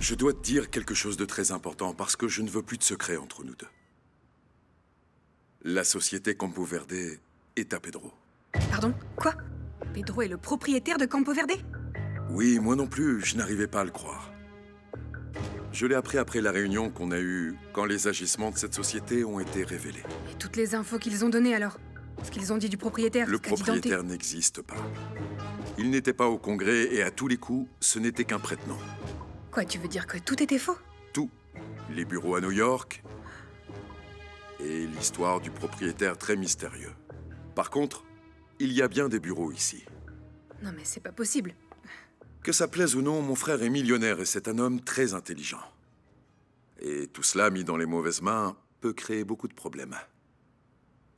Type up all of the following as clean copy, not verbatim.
Je dois te dire quelque chose de très important parce que je ne veux plus de secret entre nous deux. La société Campo Verde est à Pedro. Pardon? Quoi? Pedro est le propriétaire de Campo Verde? Oui, moi non plus, je n'arrivais pas à le croire. Je l'ai appris après la réunion qu'on a eue quand les agissements de cette société ont été révélés. Et toutes les infos qu'ils ont données alors? Ce qu'ils ont dit du propriétaire? Le ce qu'a dit Dante. propriétaire n'existe pas. Il n'était pas au congrès et à tous les coups, ce n'était qu'un prête-nom. Quoi, tu veux dire que tout était faux? Tout. Les bureaux à New York et l'histoire du propriétaire très mystérieux. Par contre, il y a bien des bureaux ici. Non mais c'est pas possible. Que ça plaise ou non, mon frère est millionnaire et c'est un homme très intelligent. Et tout cela, mis dans les mauvaises mains, peut créer beaucoup de problèmes.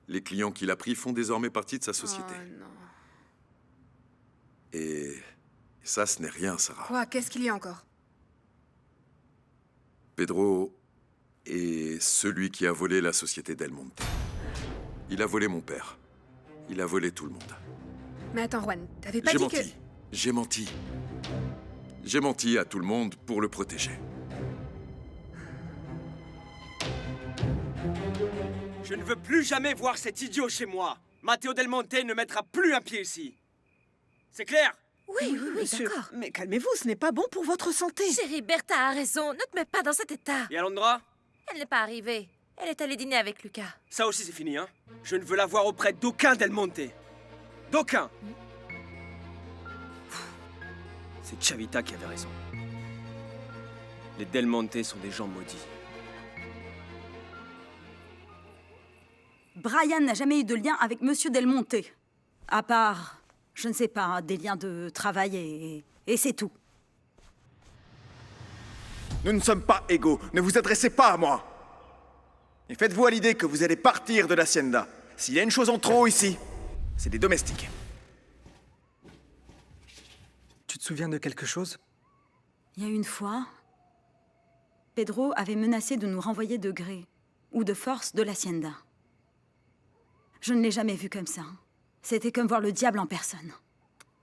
Les clients qu'il a pris font désormais partie de sa société. Oh non. Et ça, ce n'est rien, Sarah. Quoi? Qu'est-ce qu'il y a encore? Pedro est celui qui a volé la société Del Monte. Il a volé mon père. Il a volé tout le monde. Mais attends, Juan, t'avais pas J'ai dit menti. que... J'ai menti. J'ai menti à tout le monde pour le protéger. Je ne veux plus jamais voir cet idiot chez moi. Matteo Del Monte ne mettra plus un pied ici. C'est clair? Oui, Monsieur, d'accord. mais calmez-vous, ce n'est pas bon pour votre santé. Chérie, Bertha a raison. Ne te mets pas dans cet état. Et Alondra? Elle n'est pas arrivée. Elle est allée dîner avec Lucas. Ça aussi c'est fini, hein? Je ne veux la voir auprès d'aucun Del Monte. D'aucun! C'est Chavita qui avait raison. Les Del Monte sont des gens maudits. Brian n'a jamais eu de lien avec Monsieur Del Monte. À part, je ne sais pas, des liens de travail et c'est tout. Nous ne sommes pas égaux. Ne vous adressez pas à moi. Et faites-vous à l'idée que vous allez partir de l'hacienda. S'il y a une chose en trop ici, c'est des domestiques. Tu te souviens de quelque chose? Il y a une fois, Pedro avait menacé de nous renvoyer de gré ou de force de l'hacienda. Je ne l'ai jamais vu comme ça. C'était comme voir le diable en personne.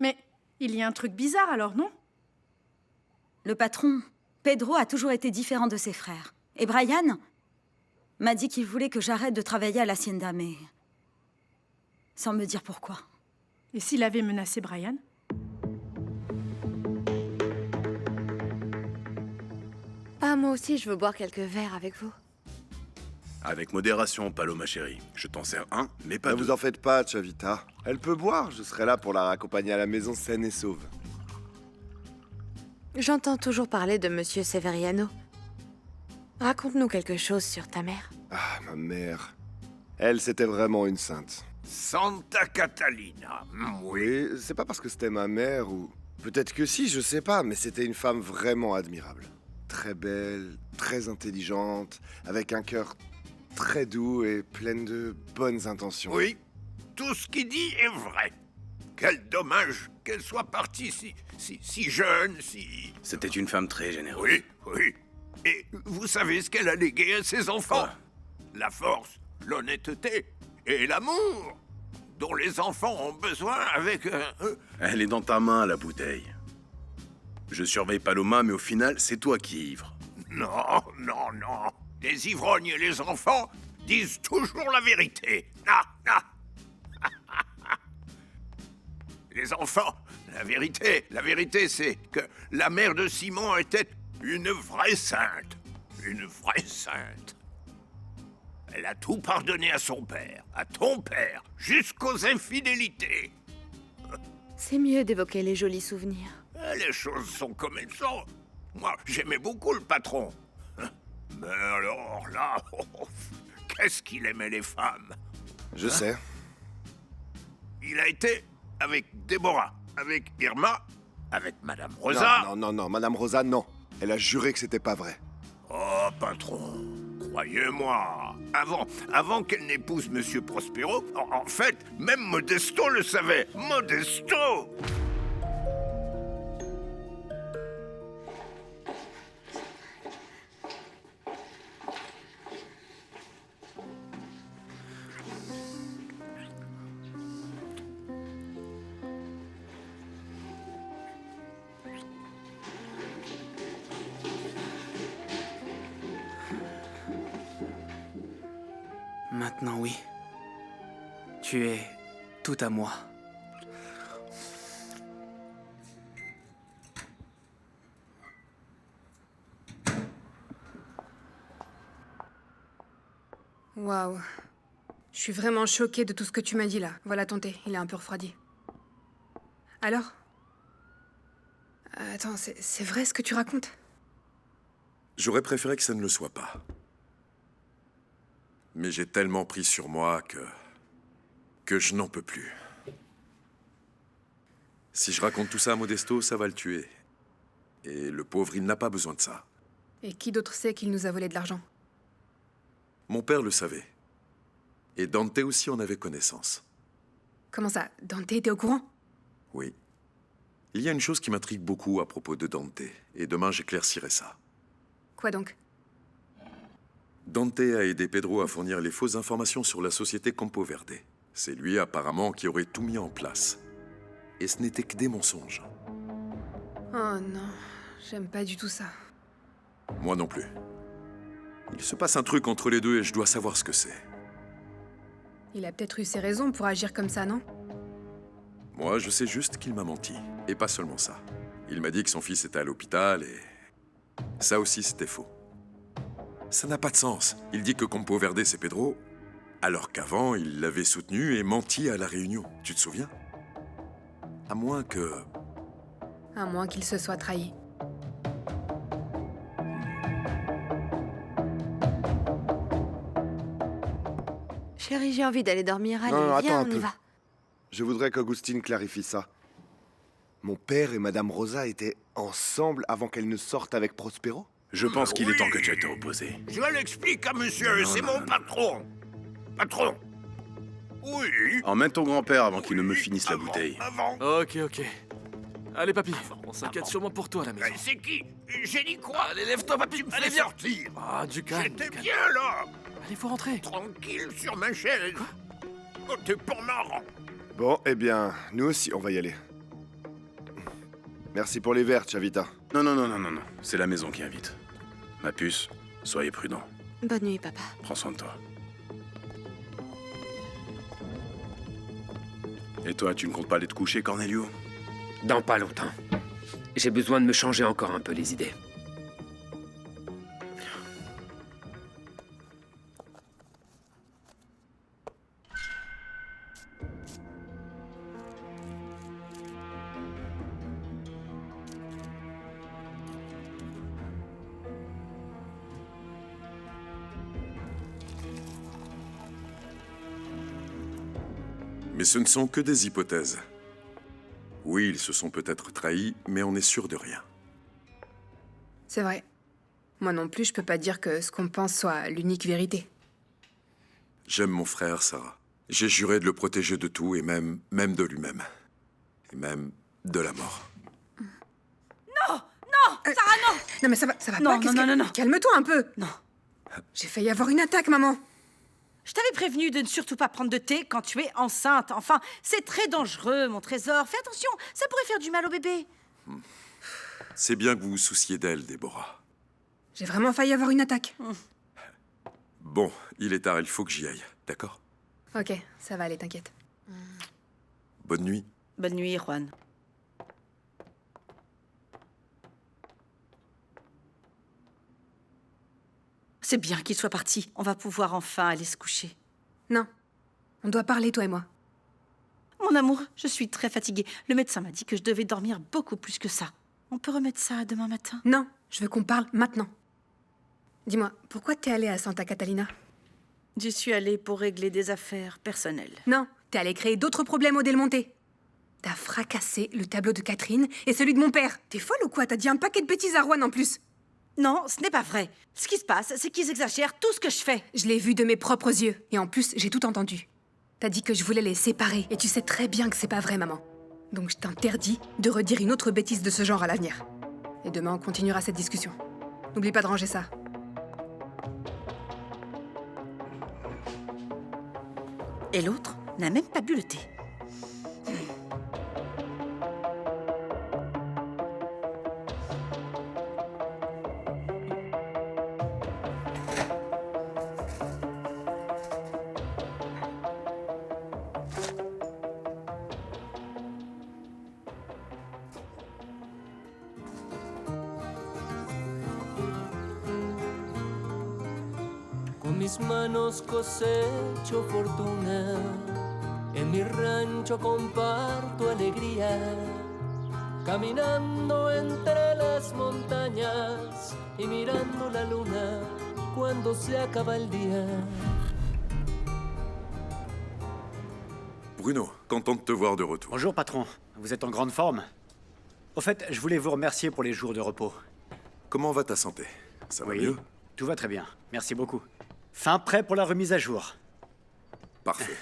Mais il y a un truc bizarre alors, non? Le patron, Pedro, a toujours été différent de ses frères. Et Brian m'a dit qu'il voulait que j'arrête de travailler à l'hacienda, mais sans me dire pourquoi. Et s'il avait menacé Brian? Ah, moi aussi, je veux boire quelques verres avec vous. Avec modération, Paloma chérie. Je t'en sers un, mais pas Ne deux. vous en faites pas, Chavita. Elle peut boire, je serai là pour la raccompagner à la maison saine et sauve. J'entends toujours parler de Monsieur Severiano. Raconte-nous quelque chose sur ta mère. Ah, ma mère. Elle, c'était vraiment une sainte. Santa Catalina. Oui, c'est pas parce que c'était ma mère ou... Peut-être que si, je sais pas, mais c'était une femme vraiment admirable. Très belle, très intelligente, avec un cœur très doux et pleine de bonnes intentions. Oui, tout ce qu'il dit est vrai. Quel dommage qu'elle soit partie si jeune, si... C'était une femme très généreuse. Oui, oui. Et vous savez ce qu'elle a légué à ses enfants? La force, l'honnêteté et l'amour dont les enfants ont besoin avec... Elle est dans ta main, la bouteille. Je surveille Paloma, mais au final, c'est toi qui es ivre. Non, non, non. Les ivrognes et les enfants disent toujours la vérité. Ah, ah. Les enfants, la vérité, c'est que la mère de Simon était une vraie sainte. Une vraie sainte. Elle a tout pardonné à son père, à ton père, jusqu'aux infidélités. C'est mieux d'évoquer les jolis souvenirs. Les choses sont comme elles sont. Moi, j'aimais beaucoup le patron. Mais alors là, qu'est-ce qu'il aimait les femmes. Je sais. Il a été avec Déborah, avec Irma, avec Madame Rosa. Non, Madame Rosa, non. Elle a juré que c'était pas vrai. Oh, patron, croyez-moi. Avant qu'elle n'épouse Monsieur Prospero, en fait, même Modesto le savait. Modesto! Maintenant, oui. Tu es tout à moi. Waouh. Je suis vraiment choquée de tout ce que tu m'as dit là. Voilà ton thé, il est un peu refroidi. Alors? Attends, c'est vrai ce que tu racontes? J'aurais préféré que ça ne le soit pas. Mais j'ai tellement pris sur moi que je n'en peux plus. Si je raconte tout ça à Modesto, ça va le tuer. Et le pauvre, il n'a pas besoin de ça. Et qui d'autre sait qu'il nous a volé de l'argent? Mon père le savait. Et Dante aussi en avait connaissance. Comment ça? Dante était au courant? Oui. Il y a une chose qui m'intrigue beaucoup à propos de Dante, et demain j'éclaircirai ça. Quoi donc? Dante a aidé Pedro à fournir les fausses informations sur la société Campo Verde. C'est lui, apparemment, qui aurait tout mis en place. Et ce n'était que des mensonges. Oh non, j'aime pas du tout ça. Moi non plus. Il se passe un truc entre les deux et je dois savoir ce que c'est. Il a peut-être eu ses raisons pour agir comme ça, non? Moi, je sais juste qu'il m'a menti. Et pas seulement ça. Il m'a dit que son fils était à l'hôpital et... ça aussi, c'était faux. Ça n'a pas de sens. Il dit que Campo Verde, c'est Pedro, alors qu'avant, il l'avait soutenu et menti à la réunion. Tu te souviens? À moins que... À moins qu'il se soit trahi. Chérie, j'ai envie d'aller dormir. Allez, Non, viens, attends un on y peu. va. Je voudrais qu'Augustine clarifie ça. Mon père et Madame Rosa étaient ensemble avant qu'elle ne sorte avec Prospero? Je pense qu'il est temps que tu ailles te reposer. Je l'explique à monsieur, c'est mon patron. Patron. Oui. Emmène ton grand-père avant qu'il ne me finisse la bouteille. Ok. Allez, papy, on s'inquiète sûrement pour toi à la maison. C'est qui? J'ai dit quoi? Allez, lève-toi, papy. Allez, viens. Sortir. Ah, du calme. J'étais du calme. bien là. Allez, faut rentrer. Tranquille sur ma chaise. Oh, t'es pas marrant. Bon, eh bien, nous aussi, on va y aller. Merci pour les verres, Chavita. Non. C'est la maison qui invite. Ma puce, soyez prudent. Bonne nuit, papa. Prends soin de toi. Et toi, tu ne comptes pas aller te coucher, Cornelio? Dans pas longtemps. J'ai besoin de me changer encore un peu les idées. Mais ce ne sont que des hypothèses. Oui, ils se sont peut-être trahis, mais on n'est sûr de rien. C'est vrai. Moi non plus, je peux pas dire que ce qu'on pense soit l'unique vérité. J'aime mon frère, Sarah. J'ai juré de le protéger de tout, et même de lui-même. Et même de la mort. Non, Sarah, non. Non mais ça va Non, pas. Qu'est-ce non, que- non, non. Calme-toi un peu. Non. J'ai failli avoir une attaque, maman. Je t'avais prévenu de ne surtout pas prendre de thé quand tu es enceinte. Enfin, c'est très dangereux, mon trésor. Fais attention, ça pourrait faire du mal au bébé. C'est bien que vous vous souciez d'elle, Déborah. J'ai vraiment failli avoir une attaque. Bon, il est tard, il faut que j'y aille, d'accord? Ok, ça va aller, t'inquiète. Bonne nuit. Bonne nuit, Juan. C'est bien qu'il soit parti. On va pouvoir enfin aller se coucher. Non. On doit parler, toi et moi. Mon amour, je suis très fatiguée. Le médecin m'a dit que je devais dormir beaucoup plus que ça. On peut remettre ça à demain matin? Non, je veux qu'on parle maintenant. Dis-moi, pourquoi t'es allée à Santa Catalina? J'y suis allée pour régler des affaires personnelles. Non, t'es allée créer d'autres problèmes au Del Monte. T'as fracassé le tableau de Catherine et celui de mon père. T'es folle ou quoi? T'as dit un paquet de bêtises à Juan en plus. Non, ce n'est pas vrai. Ce qui se passe, c'est qu'ils exagèrent tout ce que je fais. Je l'ai vu de mes propres yeux. Et en plus, j'ai tout entendu. T'as dit que je voulais les séparer. Et tu sais très bien que c'est pas vrai, maman. Donc je t'interdis de redire une autre bêtise de ce genre à l'avenir. Et demain, on continuera cette discussion. N'oublie pas de ranger ça. Et l'autre n'a même pas bu le thé. mis manos cosecho fortuna, en mi rancho comparto alegría, caminando entre las montañas y mirando la luna cuando se acaba el día. Bruno, content de te voir de retour. Bonjour, patron. Vous êtes en grande forme. Au fait, je voulais vous remercier pour les jours de repos. Comment va ta santé? Ça va mieux? Tout va très bien. Merci beaucoup. Fin prêt pour la remise à jour. Parfait.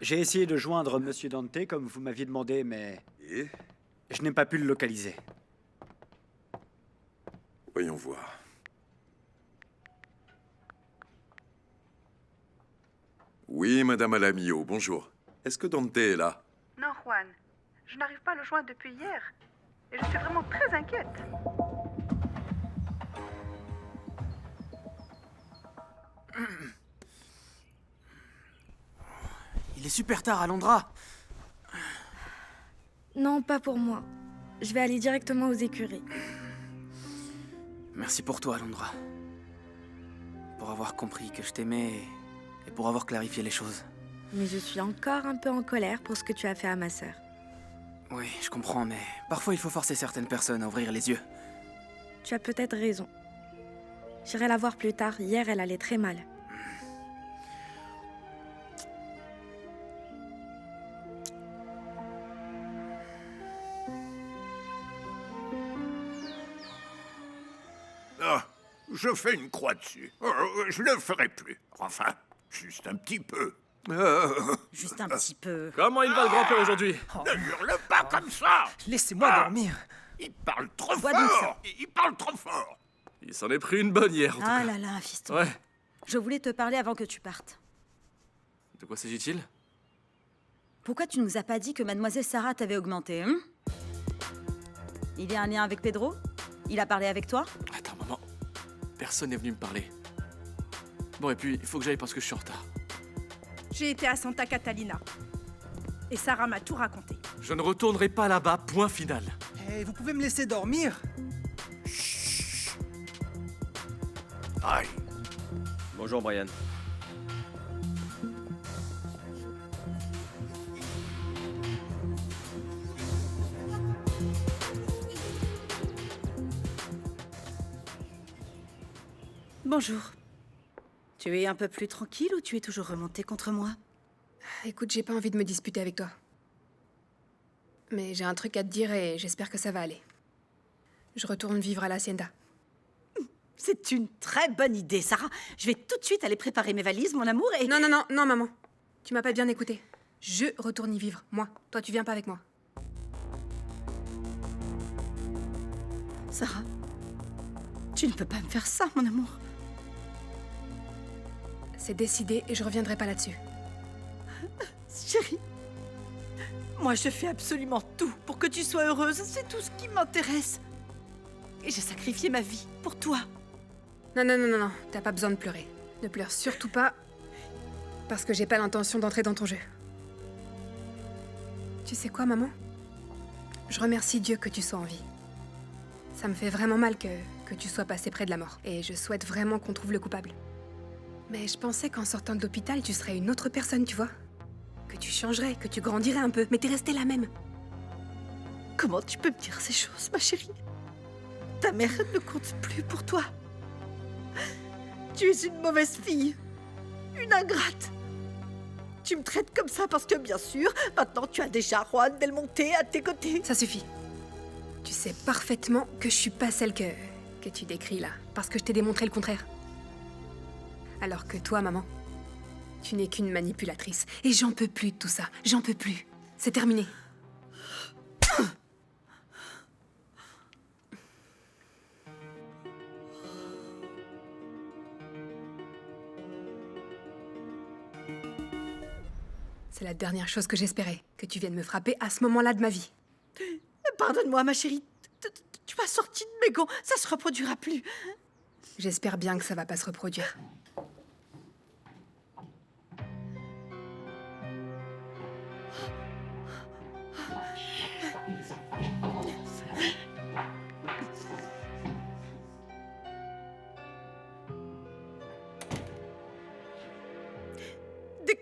J'ai essayé de joindre Monsieur Dante comme vous m'aviez demandé, mais... Et? Je n'ai pas pu le localiser. Voyons voir. Oui, Madame Alamio, bonjour. Est-ce que Dante est là? Non, Juan. Je n'arrive pas à le joindre depuis hier. Et je suis vraiment très inquiète. Il est super tard, Alondra. Non, pas pour moi. Je vais aller directement aux écuries. Merci pour toi, Alondra. Pour avoir compris que je t'aimais et pour avoir clarifié les choses. Mais je suis encore un peu en colère pour ce que tu as fait à ma sœur. Oui, je comprends, mais parfois il faut forcer certaines personnes à ouvrir les yeux. Tu as peut-être raison. J'irai la voir plus tard. Hier, elle allait très mal. Ah, je fais une croix dessus. Je le ferai plus. Enfin, juste un petit peu. Juste un petit peu. Comment il va le grand-père aujourd'hui? Ne hurle pas comme ça. Laissez-moi dormir. Il parle trop Bois donc fort. ça. Il parle trop fort. Il s'en est pris une bonne hier, en tout Ah cas. là là, fiston. Ouais. Je voulais te parler avant que tu partes. De quoi s'agit-il? Pourquoi tu nous as pas dit que mademoiselle Sarah t'avait augmenté, hein? Il y a un lien avec Pedro? Il a parlé avec toi? Attends, maman. Personne n'est venu me parler. Bon, et puis, il faut que j'aille parce que je suis en retard. J'ai été à Santa Catalina. Et Sarah m'a tout raconté. Je ne retournerai pas là-bas, point final. Eh, vous pouvez me laisser dormir? Aïe. Bonjour, Brian. Bonjour. Tu es un peu plus tranquille ou tu es toujours remonté contre moi? Écoute, j'ai pas envie de me disputer avec toi. Mais j'ai un truc à te dire et j'espère que ça va aller. Je retourne vivre à l'Hacienda. C'est une très bonne idée, Sarah. Je vais tout de suite aller préparer mes valises, mon amour, et... Non, non, non, non, maman. Tu m'as pas bien écouté. Je retourne y vivre, moi. Toi, tu viens pas avec moi. Sarah, tu ne peux pas me faire ça, mon amour. C'est décidé et je reviendrai pas là-dessus. Chérie, moi je fais absolument tout pour que tu sois heureuse. C'est tout ce qui m'intéresse. Et j'ai sacrifié ma vie pour toi. Non, non, non, non, non. T'as pas besoin de pleurer. Ne pleure surtout pas. Parce que j'ai pas l'intention d'entrer dans ton jeu. Tu sais quoi, maman? Je remercie Dieu que tu sois en vie. Ça me fait vraiment mal que tu sois passé près de la mort. Et je souhaite vraiment qu'on trouve le coupable. Mais je pensais qu'en sortant de l'hôpital, tu serais une autre personne, tu vois? Que tu changerais, que tu grandirais un peu. Mais t'es restée la même. Comment tu peux me dire ces choses, ma chérie? Ta mère ne compte plus pour toi. Tu es une mauvaise fille. Une ingrate. Tu me traites comme ça parce que, bien sûr, maintenant tu as déjà Juan Del Monte à tes côtés. Ça suffit. Tu sais parfaitement que je suis pas celle que tu décris là. Parce que je t'ai démontré le contraire. Alors que toi, maman, tu n'es qu'une manipulatrice. Et j'en peux plus de tout ça. J'en peux plus. C'est terminé. C'est la dernière chose que j'espérais. Que tu viennes me frapper à ce moment-là de ma vie. Pardonne-moi, ma chérie. Tu m'as sorti de mes gonds. Ça se reproduira plus. J'espère bien que ça va pas se reproduire.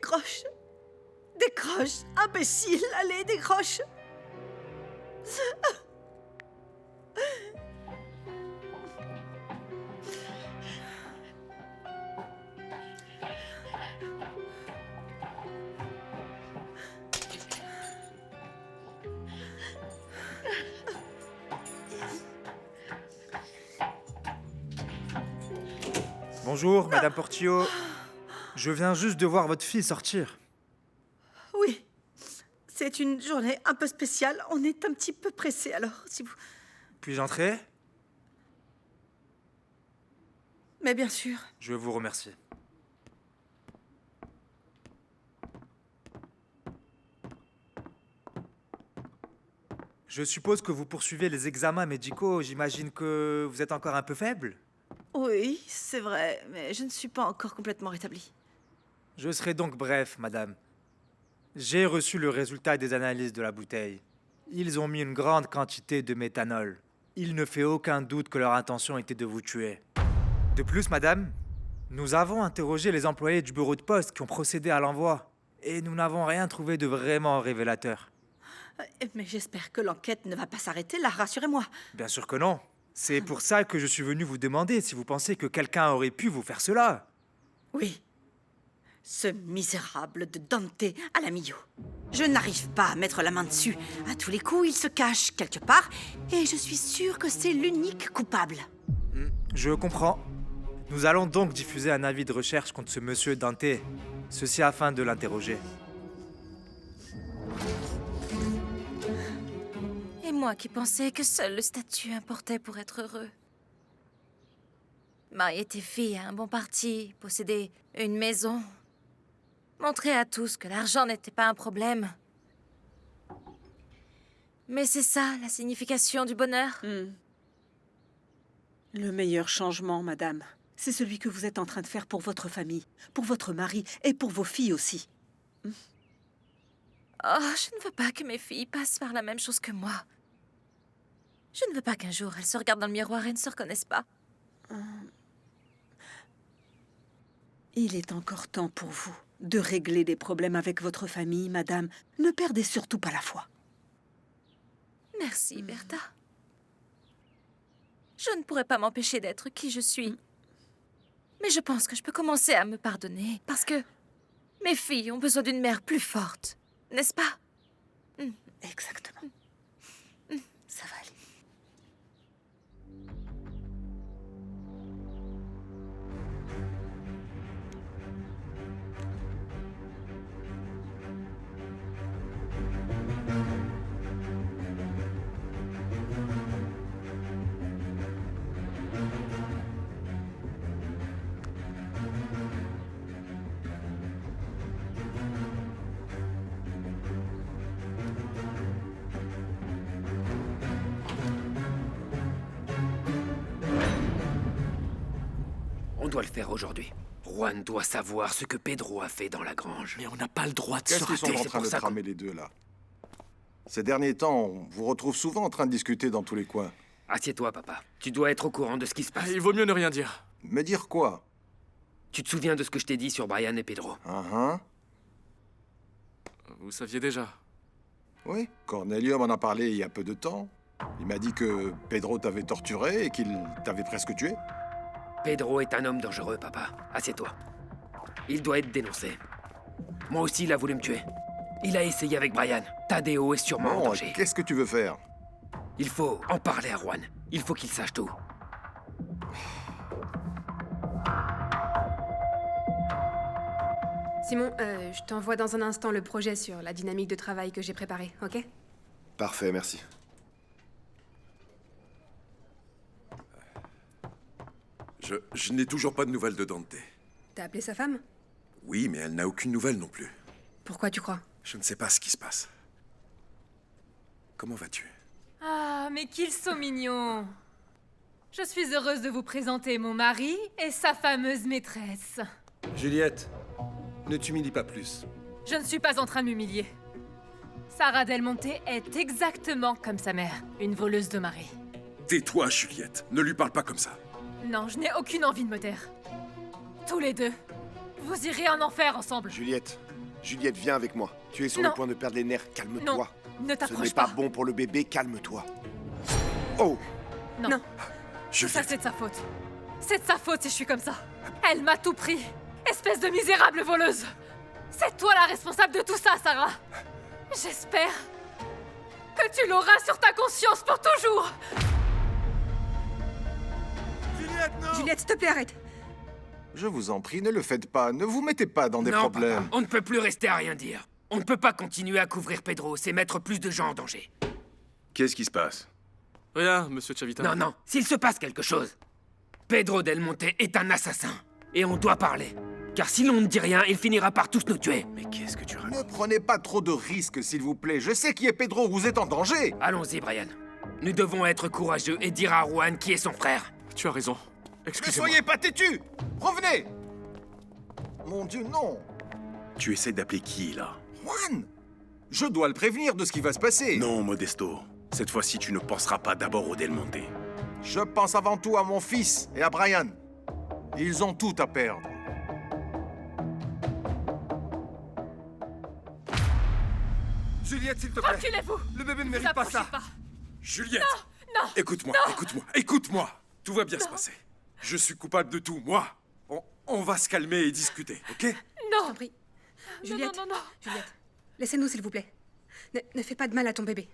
décroche. Décroche, imbécile, allez, décroche. Bonjour, Madame Portillo. Je viens juste de voir votre fille sortir. Oui, c'est une journée un peu spéciale. On est un petit peu pressé, alors si vous... Puis-je entrer? Mais bien sûr. Je vous remercie. Je suppose que vous poursuivez les examens médicaux. J'imagine que vous êtes encore un peu faible? Oui, c'est vrai, mais je ne suis pas encore complètement rétablie. Je serai donc bref, madame. J'ai reçu le résultat des analyses de la bouteille. Ils ont mis une grande quantité de méthanol. Il ne fait aucun doute que leur intention était de vous tuer. De plus, madame, nous avons interrogé les employés du bureau de poste qui ont procédé à l'envoi. Et nous n'avons rien trouvé de vraiment révélateur. Mais j'espère que l'enquête ne va pas s'arrêter là, rassurez-moi. Bien sûr que non. C'est pour ça que je suis venu vous demander si vous pensez que quelqu'un aurait pu vous faire cela. Oui. Ce misérable de Dante Alamillo. Je n'arrive pas à mettre la main dessus. À tous les coups, il se cache quelque part, et je suis sûre que c'est l'unique coupable. Je comprends. Nous allons donc diffuser un avis de recherche contre ce monsieur Dante. Ceci afin de l'interroger. Et moi qui pensais que seul le statut importait pour être heureux. Marier tes filles à un bon parti, posséder une maison, montrer à tous que l'argent n'était pas un problème. Mais c'est ça, la signification du bonheur? Le meilleur changement, madame, c'est celui que vous êtes en train de faire pour votre famille, pour votre mari et pour vos filles aussi. Oh, je ne veux pas que mes filles passent par la même chose que moi. Je ne veux pas qu'un jour elles se regardent dans le miroir et ne se reconnaissent pas. Il est encore temps pour vous de régler des problèmes avec votre famille, madame. Ne perdez surtout pas la foi. Merci, Bertha. Je ne pourrais pas m'empêcher d'être qui je suis. Mais je pense que je peux commencer à me pardonner, parce que mes filles ont besoin d'une mère plus forte, n'est-ce pas? Exactement. Ça va aller. On doit le faire aujourd'hui. Juan doit savoir ce que Pedro a fait dans la grange. Mais on n'a pas le droit de se Qu'est-ce qu'ils rater. sont en C'est train pour de ça tramer les deux, là? Ces derniers temps, on vous retrouve souvent en train de discuter dans tous les coins. Assieds-toi, papa. Tu dois être au courant de ce qui se passe. Il vaut mieux ne rien dire. Me dire quoi? Tu te souviens de ce que je t'ai dit sur Brian et Pedro? Vous saviez déjà. Oui, Cornelio m'en a parlé il y a peu de temps. Il m'a dit que Pedro t'avait torturé et qu'il t'avait presque tué. Pedro est un homme dangereux, papa. Assieds-toi. Il doit être dénoncé. Moi aussi, il a voulu me tuer. Il a essayé avec Brian. Tadeo est sûrement en danger. Qu'est-ce que tu veux faire? Il faut en parler à Juan. Il faut qu'il sache tout. Simon, je t'envoie dans un instant le projet sur la dynamique de travail que j'ai préparé, ok? Parfait, merci. Je n'ai toujours pas de nouvelles de Dante. T'as appelé sa femme? Oui, mais elle n'a aucune nouvelle non plus. Pourquoi tu crois? Je ne sais pas ce qui se passe. Comment vas-tu? Ah, mais qu'ils sont mignons! Je suis heureuse de vous présenter mon mari et sa fameuse maîtresse. Juliette, ne t'humilie pas plus. Je ne suis pas en train de m'humilier. Sarah Del Monte est exactement comme sa mère, une voleuse de marée. Tais-toi, Juliette. Ne lui parle pas comme ça. Non, je n'ai aucune envie de me taire. Tous les deux, vous irez en enfer ensemble. Juliette, Juliette, viens avec moi. Tu es sur Non. le point de perdre les nerfs. Calme-toi. Non, ne Ce t'approche n'est pas pas. bon pour le bébé. Calme-toi. Oh! Non. Tout ça, c'est de sa faute. C'est de sa faute si je suis comme ça. Elle m'a tout pris. Espèce de misérable voleuse. C'est toi la responsable de tout ça, Sarah. J'espère que tu l'auras sur ta conscience pour toujours. Juliette, non! Juliette, s'il te plaît, arrête. Je vous en prie, ne le faites pas. Ne vous mettez pas dans des Non, problèmes. papa, on ne peut plus rester à rien dire. On ne peut pas continuer à couvrir Pedro, c'est mettre plus de gens en danger. Qu'est-ce qui se passe? Rien, monsieur Chavita. Non, non, s'il se passe quelque chose, Pedro Del Monte est un assassin. Et on doit parler. Car si l'on ne dit rien, il finira par tous nous tuer. Mais qu'est-ce que tu racontes? Ne prenez pas trop de risques, s'il vous plaît. Je sais qui est Pedro, vous êtes en danger. Allons-y, Brian. Nous devons être courageux et dire à Juan qui est son frère. Tu as raison. Ne Excusez-moi. soyez pas têtu. Revenez. Mon Dieu, non. Tu essaies d'appeler qui, là? Juan, je dois le prévenir de ce qui va se passer. Non, Modesto. Cette fois-ci, tu ne penseras pas d'abord au Del Monte. Je pense avant tout à mon fils et à Brian. Ils ont tout à perdre. Juliette, s'il te plaît. Reculez-vous. Le bébé ne Ne vous mérite pas approchez ça. pas. Juliette! Non. Écoute-moi, Non. écoute-moi, écoute-moi! Tout va bien se passer. Je suis coupable de tout, moi. On va se calmer et discuter, ok? Non. Je t'en prie. Juliette, non, non. Juliette, laissez-nous, s'il vous plaît. Ne fais pas de mal à ton bébé.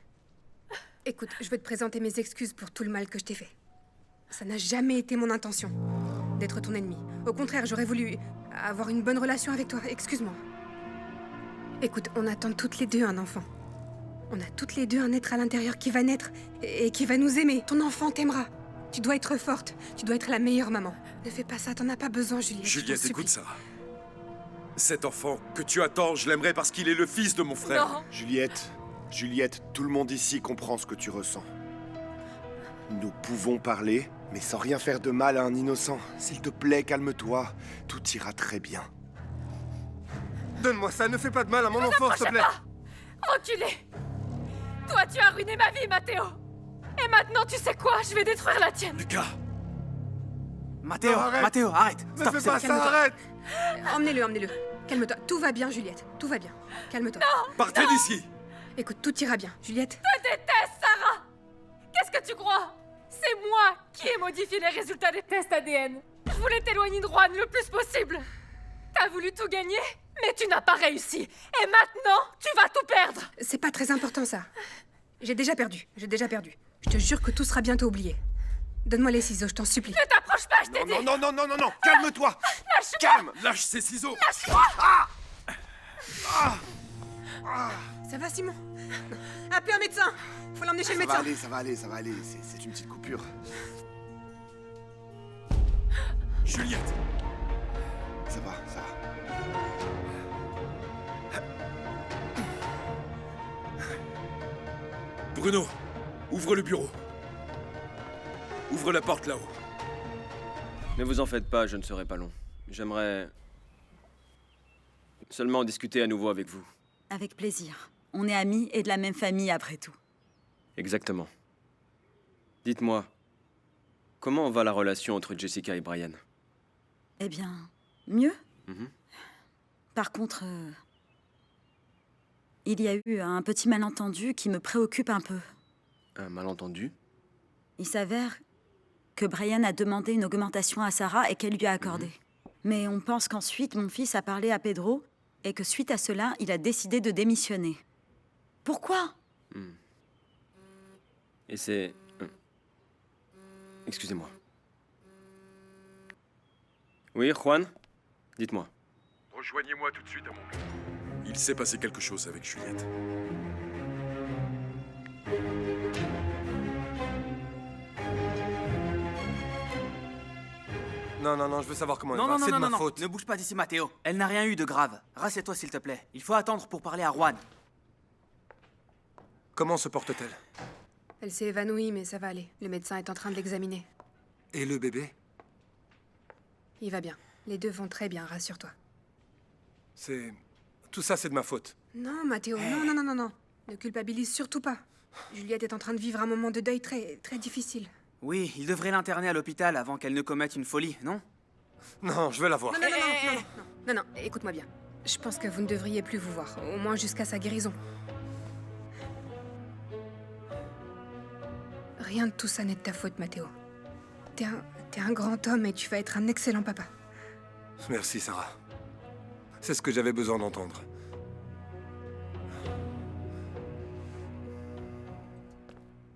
Écoute, je veux te présenter mes excuses pour tout le mal que je t'ai fait. Ça n'a jamais été mon intention d'être ton ennemi. Au contraire, j'aurais voulu avoir une bonne relation avec toi. Excuse-moi. Écoute, on attend toutes les deux un enfant. On a toutes les deux un être à l'intérieur qui va naître et qui va nous aimer. Ton enfant t'aimera. Tu dois être forte. Tu dois être la meilleure maman. Ne fais pas ça, t'en as pas besoin, Juliette. je t'en Juliette, supplie. écoute ça. Cet enfant que tu attends, je l'aimerais parce qu'il est le fils de mon frère. Non. Juliette, tout le monde ici comprend ce que tu ressens. Nous pouvons parler, mais sans rien faire de mal à un innocent. S'il te plaît, calme-toi. Tout ira très bien. Donne-moi ça, ne fais pas de mal à mon enfant, s'il te plaît. Reculez. Toi, tu as ruiné ma vie, Matteo. Et maintenant, tu sais quoi? Je vais détruire la tienne. Lucas! Matteo, Non, arrête. Matteo, arrête. Ne Stop, fais c'est pas bon. ça, Calme-toi. arrête. Emmenez-le. Calme-toi. Tout va bien, Juliette. Tout va bien. Calme-toi. Partez d'ici! Écoute, tout ira bien. Juliette, Je te déteste, Sarah. Qu'est-ce que tu crois? C'est moi qui ai modifié les résultats des tests ADN. Je voulais t'éloigner de Juan le plus possible. T'as voulu tout gagner, mais tu n'as pas réussi. Et maintenant, tu vas tout perdre. c'est pas très important, ça. J'ai déjà perdu. Je te jure que tout sera bientôt oublié. Donne-moi les ciseaux, je t'en supplie. Ne t'approche pas, je t'ai dit. Non, calme-toi. Lâche-moi. Calme. Lâche ces ciseaux! Lâche-moi. Ça va, Simon? Appelez un médecin. Faut l'emmener chez le médecin. Ça va aller. C'est une petite coupure. Juliette! Ça va. Bruno, ouvre le bureau. Ouvre la porte là-haut. Ne vous en faites pas, je ne serai pas long. J'aimerais seulement discuter à nouveau avec vous. Avec plaisir. On est amis et de la même famille après tout. Exactement. Dites-moi, comment va la relation entre Jessica et Brian? Eh bien, mieux. Mhm. Par contre, il y a eu un petit malentendu qui me préoccupe un peu. Un malentendu? Il s'avère que Brian a demandé une augmentation à Sarah et qu'elle lui a accordé. Mais on pense qu'ensuite, mon fils a parlé à Pedro et que suite à cela, il a décidé de démissionner. Pourquoi? Et c'est... Excusez-moi. Oui, Juan? Dites-moi. Rejoignez-moi tout de suite à mon bureau. Il s'est passé quelque chose avec Juliette. Non, je veux savoir comment elle Non, va. non, C'est non, de non, ma non, faute. ne bouge pas d'ici, Matteo. Elle n'a rien eu de grave. Rassieds-toi, s'il te plaît. Il faut attendre pour parler à Juan. Comment se porte-t-elle? Elle s'est évanouie, mais ça va aller. Le médecin est en train de l'examiner. Et le bébé? Il va bien. Les deux vont très bien, rassure-toi. Tout ça, c'est de ma faute. Non, Matteo, non. Ne culpabilise surtout pas. Juliette est en train de vivre un moment de deuil très, très difficile. Oui, il devrait l'interner à l'hôpital avant qu'elle ne commette une folie, non? Non, je veux la voir. Non, écoute-moi bien. Je pense que vous ne devriez plus vous voir, au moins jusqu'à sa guérison. Rien de tout ça n'est de ta faute, Matteo. T'es un grand homme et tu vas être un excellent papa. Merci, Sarah. C'est ce que j'avais besoin d'entendre.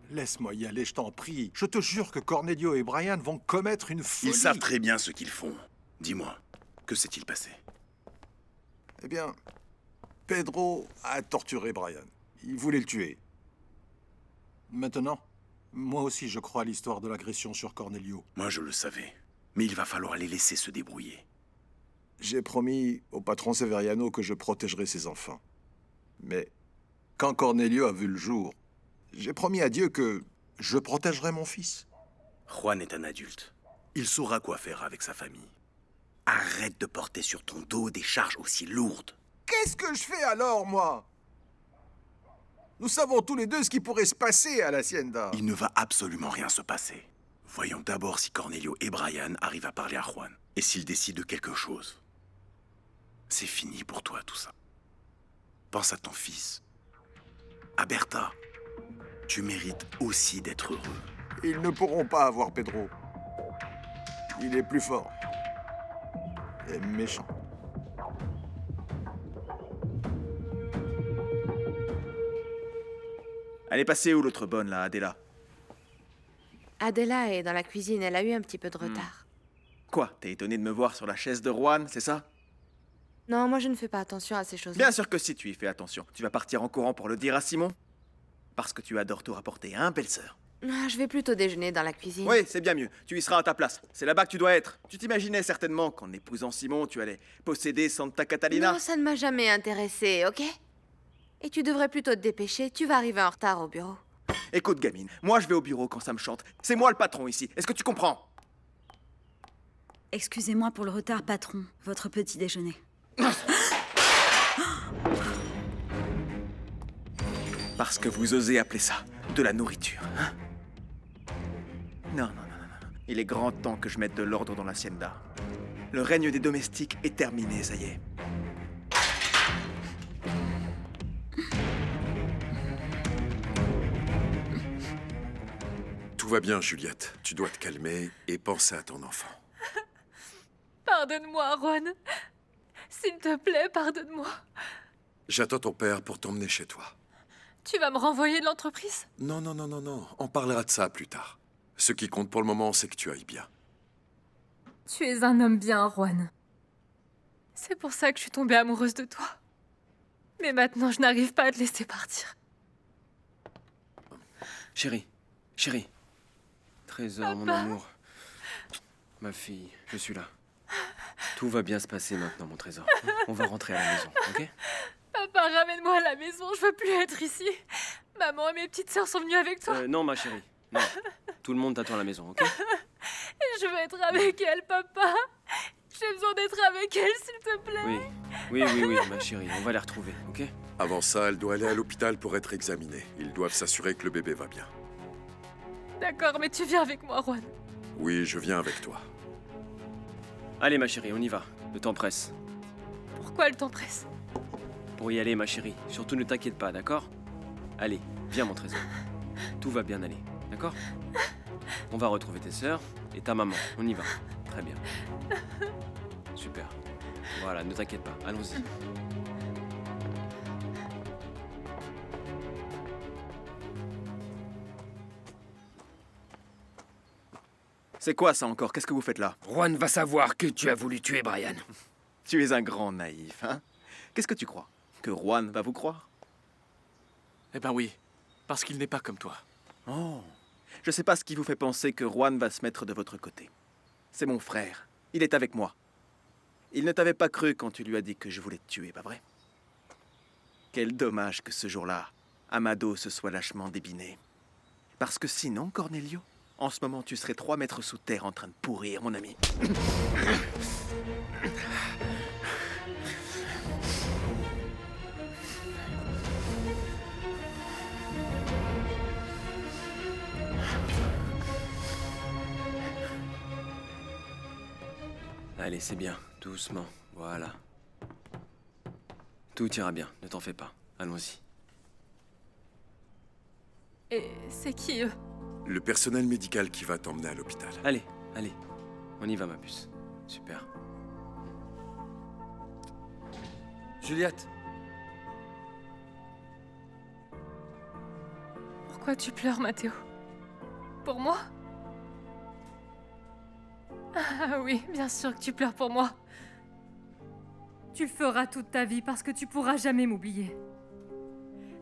Laisse-moi y aller, je t'en prie. Je te jure que Cornelio et Brian vont commettre une folie. Ils savent très bien ce qu'ils font. Dis-moi, que s'est-il passé? Eh bien, Pedro a torturé Brian. Il voulait le tuer. Maintenant, moi aussi je crois à l'histoire de l'agression sur Cornelio. Moi, je le savais. Mais il va falloir les laisser se débrouiller. J'ai promis au patron Severiano que je protégerais ses enfants. Mais quand Cornelio a vu le jour, j'ai promis à Dieu que je protégerais mon fils. Juan est un adulte. Il saura quoi faire avec sa famille. Arrête de porter sur ton dos des charges aussi lourdes. Qu'est-ce que je fais alors, moi? Nous savons tous les deux ce qui pourrait se passer à l'Hacienda. Il ne va absolument rien se passer. Voyons d'abord si Cornelio et Brian arrivent à parler à Juan. Et s'ils décident de quelque chose. C'est fini pour toi, tout ça. Pense à ton fils. À Bertha. Tu mérites aussi d'être heureux. Ils ne pourront pas avoir Pedro. Il est plus fort. Et méchant. Elle est passée où l'autre bonne, là, Adela? Adela est dans la cuisine, elle a eu un petit peu de retard. Quoi? T'es étonné de me voir sur la chaise de Juan, c'est ça? Non, moi je ne fais pas attention à ces choses-là. Bien sûr que si tu y fais attention. Tu vas partir en courant pour le dire à Simon? Parce que tu adores tout rapporter, hein, belle-sœur? Ah, je vais plutôt déjeuner dans la cuisine. Oui, c'est bien mieux. Tu y seras à ta place. C'est là-bas que tu dois être. Tu t'imaginais certainement qu'en épousant Simon, tu allais posséder Santa Catalina? Non, ça ne m'a jamais intéressée, ok? Et tu devrais plutôt te dépêcher, tu vas arriver en retard au bureau. Écoute, gamine, moi je vais au bureau quand ça me chante. C'est moi le patron ici. Est-ce que tu comprends? Excusez-moi pour le retard, patron. Votre petit déjeuner. Parce que vous osez appeler ça de la nourriture, hein? Non. Il est grand temps que je mette de l'ordre dans l'hacienda. Le règne des domestiques est terminé, ça y est. Tout va bien, Juliette. Tu dois te calmer et penser à ton enfant. Pardonne-moi, Juan. S'il te plaît, pardonne-moi. J'attends ton père pour t'emmener chez toi. Tu vas me renvoyer de l'entreprise? Non. On parlera de ça plus tard. Ce qui compte pour le moment, c'est que tu ailles bien. Tu es un homme bien, Juan. C'est pour ça que je suis tombée amoureuse de toi. Mais maintenant, je n'arrive pas à te laisser partir. Chérie. Trésor, mon amour. Ma fille, je suis là. Tout va bien se passer maintenant, mon trésor. On va rentrer à la maison, ok? Papa, ramène-moi à la maison, je veux plus être ici. Maman et mes petites sœurs sont venues avec toi. Non, ma chérie. Non. Tout le monde t'attend à la maison, ok? Je veux être avec elle, papa. J'ai besoin d'être avec elle, s'il te plaît. Oui, ma chérie. On va les retrouver, ok? Avant ça, elle doit aller à l'hôpital pour être examinée. Ils doivent s'assurer que le bébé va bien. D'accord, mais tu viens avec moi, Juan. Oui, je viens avec toi. Allez, ma chérie, on y va. Le temps presse. Pourquoi le temps presse? Pour y aller, ma chérie. Surtout ne t'inquiète pas, d'accord? Allez, viens, mon trésor. Tout va bien aller, d'accord? On va retrouver tes sœurs et ta maman. On y va. Très bien. Super. Voilà, ne t'inquiète pas. Allons-y. C'est quoi ça encore? Qu'est-ce que vous faites là? Juan va savoir que tu as voulu tuer Brian. Tu es un grand naïf, hein? Qu'est-ce que tu crois? Que Juan va vous croire? Eh ben oui, parce qu'il n'est pas comme toi. Oh, je sais pas ce qui vous fait penser que Juan va se mettre de votre côté. C'est mon frère. Il est avec moi. Il ne t'avait pas cru quand tu lui as dit que je voulais te tuer, pas vrai? Quel dommage que ce jour-là, Amado se soit lâchement débiné. Parce que sinon, Cornelio, en ce moment, tu serais 3 mètres sous terre en train de pourrir, mon ami. Allez, c'est bien. Doucement. Voilà. Tout ira bien, ne t'en fais pas. Allons-y. Et c'est qui, eux? Le personnel médical qui va t'emmener à l'hôpital. Allez, allez. On y va, ma puce. Super. Juliette. Pourquoi tu pleures, Mathéo? Pour moi? Ah oui, bien sûr que tu pleures pour moi. Tu le feras toute ta vie parce que tu pourras jamais m'oublier.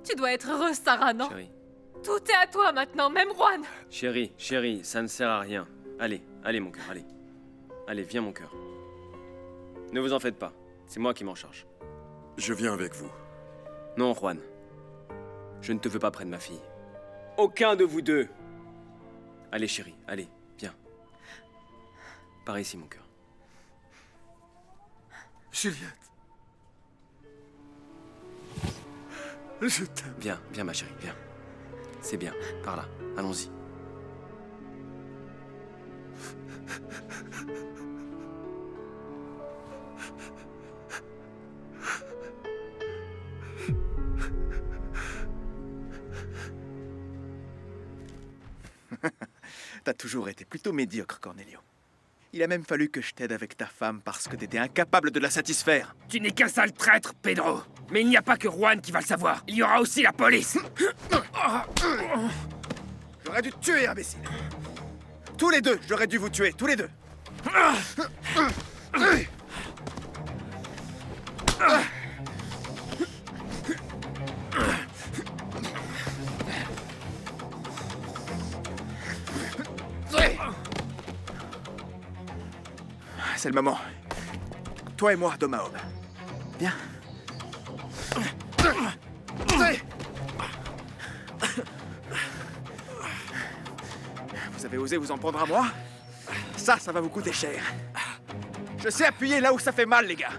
Tu dois être heureuse, Sarah, non? Chérie. Tout est à toi maintenant, même Juan. Chérie, chérie, ça ne sert à rien. Allez, allez mon cœur, allez. Allez, viens mon cœur. Ne vous en faites pas, c'est moi qui m'en charge. Je viens avec vous. Non, Juan. Je ne te veux pas près de ma fille. Aucun de vous deux. Allez, chérie, allez, viens. Par ici, mon cœur. Juliette. Je t'aime. Viens, viens ma chérie, viens. C'est bien, par là, allons-y. T'as toujours été plutôt médiocre, Cornelio. Il a même fallu que je t'aide avec ta femme parce que t'étais incapable de la satisfaire. Tu n'es qu'un sale traître, Pedro. Mais il n'y a pas que Juan qui va le savoir. Il y aura aussi la police. J'aurais dû te tuer, imbécile. Tous les deux, j'aurais dû vous tuer, tous les deux. C'est le moment. Toi et moi, Domahob. Viens. Vous avez osé vous en prendre à moi? Ça va vous coûter cher. Je sais appuyer là où ça fait mal, les gars.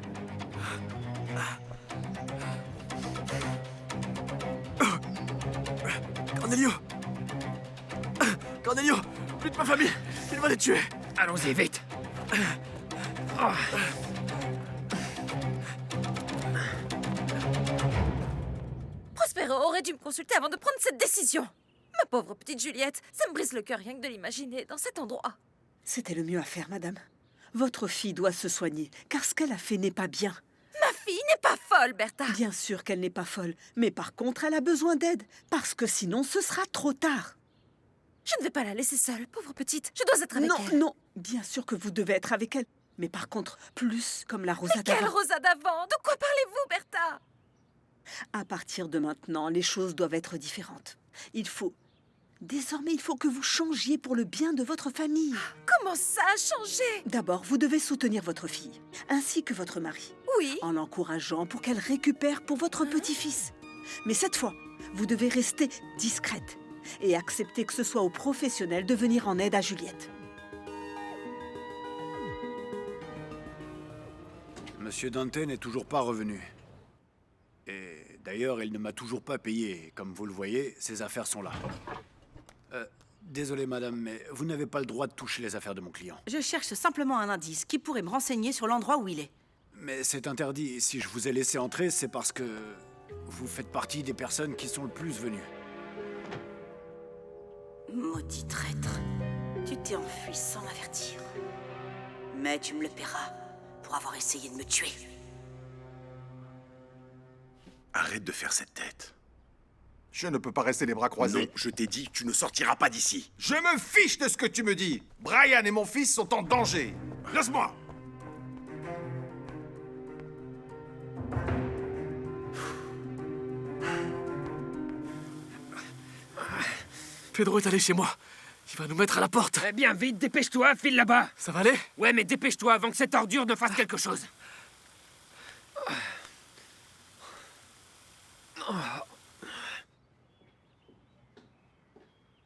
Cornelio. Cornelio, plus de ma famille. Il va les tuer. Allons-y, vite. Prospero aurait dû me consulter avant de prendre cette décision. Ma pauvre petite Juliette, ça me brise le cœur rien que de l'imaginer dans cet endroit. C'était le mieux à faire, madame. Votre fille doit se soigner, car ce qu'elle a fait n'est pas bien. Ma fille n'est pas folle, Bertha. Bien sûr qu'elle n'est pas folle, mais par contre, elle a besoin d'aide, parce que sinon, ce sera trop tard. Je ne vais pas la laisser seule, pauvre petite. Je dois être avec elle. Non, non, bien sûr que vous devez être avec elle. Mais par contre, plus comme la Rosa d'avant. Quelle Rosa d'avant? De quoi parlez-vous, Bertha? À partir de maintenant, les choses doivent être différentes. Désormais, il faut que vous changiez pour le bien de votre famille. Comment ça a changé? D'abord, vous devez soutenir votre fille, ainsi que votre mari. Oui. En l'encourageant pour qu'elle récupère pour votre petit-fils. Mais cette fois, vous devez rester discrète et accepter que ce soit aux professionnels de venir en aide à Juliette. Monsieur Dante n'est toujours pas revenu. Et d'ailleurs, il ne m'a toujours pas payé. Comme vous le voyez, ses affaires sont là. Désolé, madame, mais vous n'avez pas le droit de toucher les affaires de mon client. Je cherche simplement un indice qui pourrait me renseigner sur l'endroit où il est. Mais c'est interdit. Si je vous ai laissé entrer, c'est parce que vous faites partie des personnes qui sont le plus venues. Maudit traître, tu t'es enfui sans m'avertir. Mais tu me le paieras pour avoir essayé de me tuer. Arrête de faire cette tête. Je ne peux pas rester les bras croisés. Non, je t'ai dit, tu ne sortiras pas d'ici. Je me fiche de ce que tu me dis. Brian et mon fils sont en danger. Laisse-moi. Pedro est allé chez moi. Il va nous mettre à la porte. Eh bien, vite, dépêche-toi, file là-bas. Ça va aller? Ouais, mais dépêche-toi avant que cette ordure ne fasse quelque chose.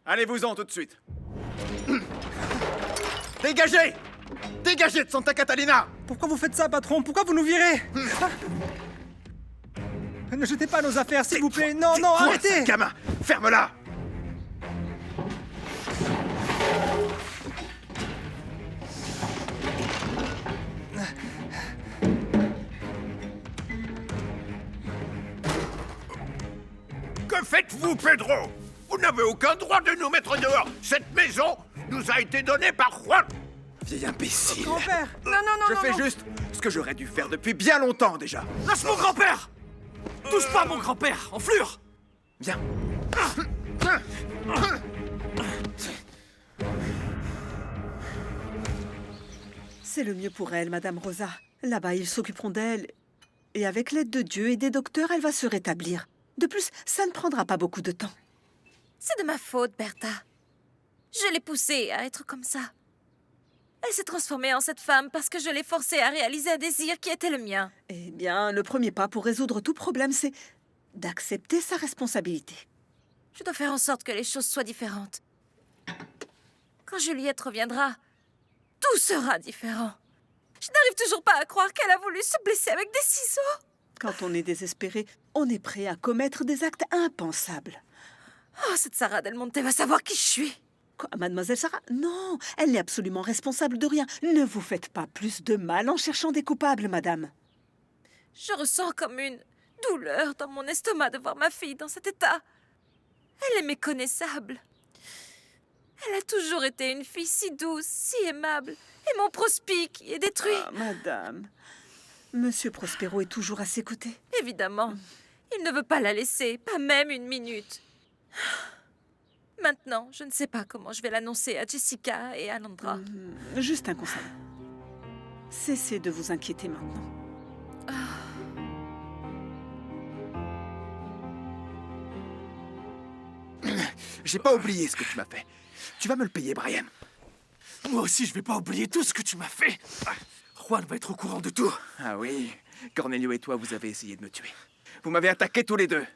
Allez-vous-en tout de suite. Dégagez! Dégagez de Santa Catalina! Pourquoi vous faites ça, patron? Pourquoi vous nous virez? Ne jetez pas nos affaires, s'il vous plaît. Non, non, arrêtez! Gamin, ferme-la! faites-vous, Pedro? Vous n'avez aucun droit de nous mettre dehors. Cette maison nous a été donnée par Juan. Vieil imbécile. Grand-père! Non, non, non, Je non, fais non. juste ce que j'aurais dû faire depuis bien longtemps déjà. Lâche mon grand-père! Touche pas à mon grand-père, enflure! Viens. C'est le mieux pour elle, Madame Rosa. Là-bas, ils s'occuperont d'elle. Et avec l'aide de Dieu et des docteurs, elle va se rétablir. De plus, ça ne prendra pas beaucoup de temps. C'est de ma faute, Bertha. Je l'ai poussée à être comme ça. Elle s'est transformée en cette femme parce que je l'ai forcée à réaliser un désir qui était le mien. Eh bien, le premier pas pour résoudre tout problème, c'est d'accepter sa responsabilité. Je dois faire en sorte que les choses soient différentes. Quand Juliette reviendra, tout sera différent. Je n'arrive toujours pas à croire qu'elle a voulu se blesser avec des ciseaux. Quand on est désespéré, on est prêt à commettre des actes impensables. Oh, cette Sarah Del Monte va savoir qui je suis. Quoi, Mademoiselle Sarah? Non, elle n'est absolument responsable de rien. Ne vous faites pas plus de mal en cherchant des coupables, madame. Je ressens comme une douleur dans mon estomac de voir ma fille dans cet état. Elle est méconnaissable. Elle a toujours été une fille si douce, si aimable. Et mon Prospi qui est détruit. Ah, madame. Monsieur Prospero est toujours à ses côtés. Évidemment. Il ne veut pas la laisser, pas même une minute. Maintenant, je ne sais pas comment je vais l'annoncer à Jessica et à Landra. Juste un conseil. Cessez de vous inquiéter maintenant. J'ai pas oublié ce que tu m'as fait. Tu vas me le payer, Brian. Moi aussi, je vais pas oublier tout ce que tu m'as fait. Juan va être au courant de tout. Ah oui, Cornelio et toi, vous avez essayé de me tuer. Vous m'avez attaqué tous les deux.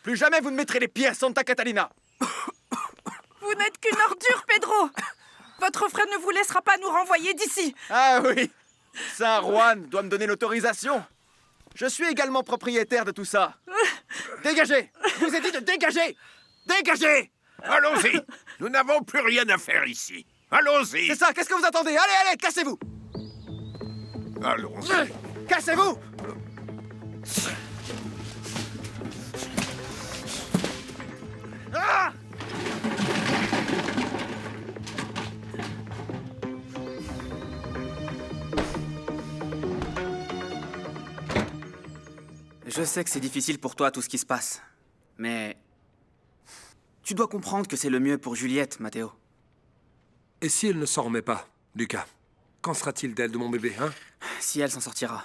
Plus jamais vous ne mettrez les pieds à Santa Catalina. Vous n'êtes qu'une ordure, Pedro. Votre frère ne vous laissera pas nous renvoyer d'ici. Ah oui, Saint Juan doit me donner l'autorisation. Je suis également propriétaire de tout ça. Dégagez! Je vous ai dit de dégager! Dégagez! Allons-y. Nous n'avons plus rien à faire ici. Allons-y. C'est ça, qu'est-ce que vous attendez? Allez, allez, cassez-vous! Allons-y. Cassez-vous! Ah! Je sais que c'est difficile pour toi tout ce qui se passe, mais tu dois comprendre que c'est le mieux pour Juliette, Matteo. Et si elle ne s'en remet pas, Lucas? Qu'en sera-t-il d'elle, de mon bébé, hein? Si elle s'en sortira.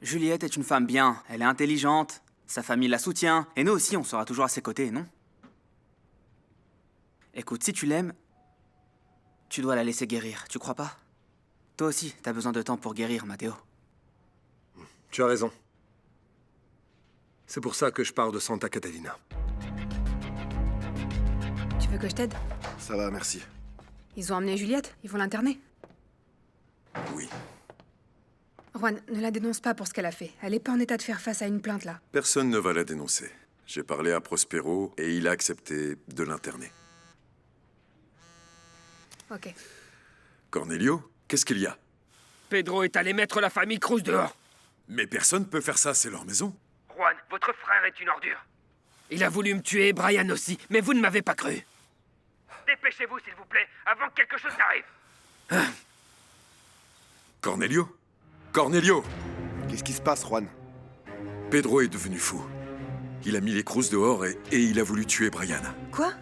Juliette est une femme bien, elle est intelligente, sa famille la soutient, et nous aussi on sera toujours à ses côtés, non? Écoute, si tu l'aimes, tu dois la laisser guérir, tu crois pas? Toi aussi, t'as besoin de temps pour guérir, Matteo. Tu as raison. C'est pour ça que je pars de Santa Catalina. Tu veux que je t'aide? Ça va, merci. Ils ont emmené Juliette? Ils vont l'interner? Oui. Juan, ne la dénonce pas pour ce qu'elle a fait. Elle n'est pas en état de faire face à une plainte, là. Personne ne va la dénoncer. J'ai parlé à Prospero et il a accepté de l'interner. Ok. Cornelio, qu'est-ce qu'il y a? Pedro est allé mettre la famille Cruz dehors. Mais personne peut faire ça, c'est leur maison. Juan, votre frère est une ordure. Il a voulu me tuer, Brian aussi, mais vous ne m'avez pas cru. Dépêchez-vous, s'il vous plaît, avant que quelque chose n'arrive. Cornelio? Cornelio! Qu'est-ce qui se passe, Juan? Pedro est devenu fou. Il a mis les Cruz dehors et il a voulu tuer Brian. Quoi?